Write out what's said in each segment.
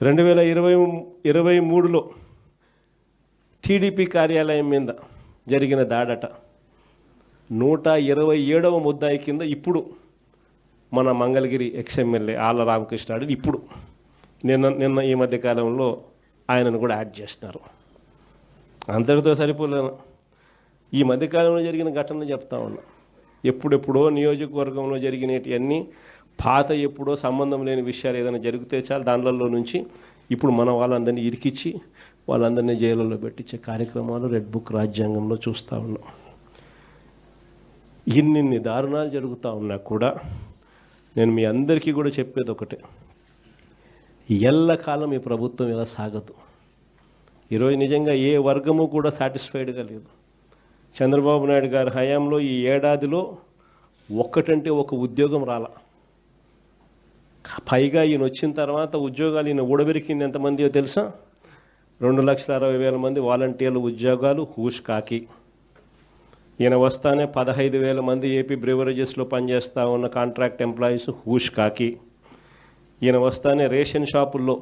2023లో TDP కార్యాలయం మీద జరిగిన దాడట 127వ ముద్దాయి కింద ఇప్పుడు మన మంగళగిరి ఎక్స్ఎమ్మెల్యే ఆళ్ళ రామకృష్ణ ఇప్పుడు నిన్న ఈ మధ్య కాలంలో ఆయనను కూడా యాడ్ చేస్తున్నారు. అంతటితో సరిపోలేను. ఈ మధ్యకాలంలో జరిగిన ఘటనలు చెప్తా ఉన్నా. ఎప్పుడెప్పుడో నియోజకవర్గంలో జరిగినవన్నీ పాత ఎప్పుడో సంబంధం లేని విషయాలు ఏదైనా జరిగితే చాలు దాంట్లో నుంచి ఇప్పుడు మన వాళ్ళందరినీ ఇరికిచ్చి వాళ్ళందరినీ జైలులో పెట్టించే కార్యక్రమాలు రెడ్ బుక్ రాజ్యాంగంలో చూస్తూ ఉన్నాం. ఇన్ని దారుణాలు జరుగుతూ ఉన్నా కూడా నేను మీ అందరికీ కూడా చెప్పేది ఒకటే, ఎల్లకాలం ఈ ప్రభుత్వం ఇలా సాగదు. ఈరోజు నిజంగా ఏ వర్గము కూడా సాటిస్ఫైడ్గా లేదు. చంద్రబాబు నాయుడు గారి హయాంలో ఈ ఏడాదిలో ఒక్కటంటే ఒక ఉద్యోగం రాల. పైగా ఈయన వచ్చిన తర్వాత ఉద్యోగాలు ఈయన ఊడబెరికింది ఎంతమందియో తెలుసా? 2,60,000 మంది వాలంటీర్ల ఉద్యోగాలు హూష్ కాకి. ఈయన వస్తానే 15,000 మంది ఏపీ బ్రివరేజెస్లో పనిచేస్తూ ఉన్న కాంట్రాక్ట్ ఎంప్లాయీస్ హూష్ కాకి. ఈయన వస్తానే రేషన్ షాపుల్లో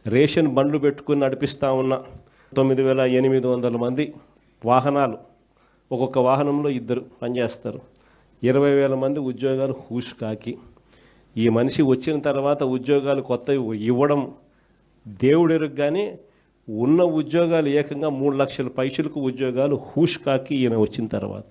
రేషన్ బండ్లు పెట్టుకుని నడిపిస్తూ ఉన్న 9,800 మంది వాహనాలు, ఒక్కొక్క వాహనంలో 2 పనిచేస్తారు, 20,000 మంది ఉద్యోగాలు హూష్ కాకి. ఈ మనిషి వచ్చిన తర్వాత ఉద్యోగాలు కొత్తవి ఇవ్వడం దేవుడెరుగ్గానే ఉన్న ఉద్యోగాలు ఏకంగా 3 లక్షల పైచులకు ఉద్యోగాలు హూష్ కాకి ఈయన వచ్చిన తర్వాత.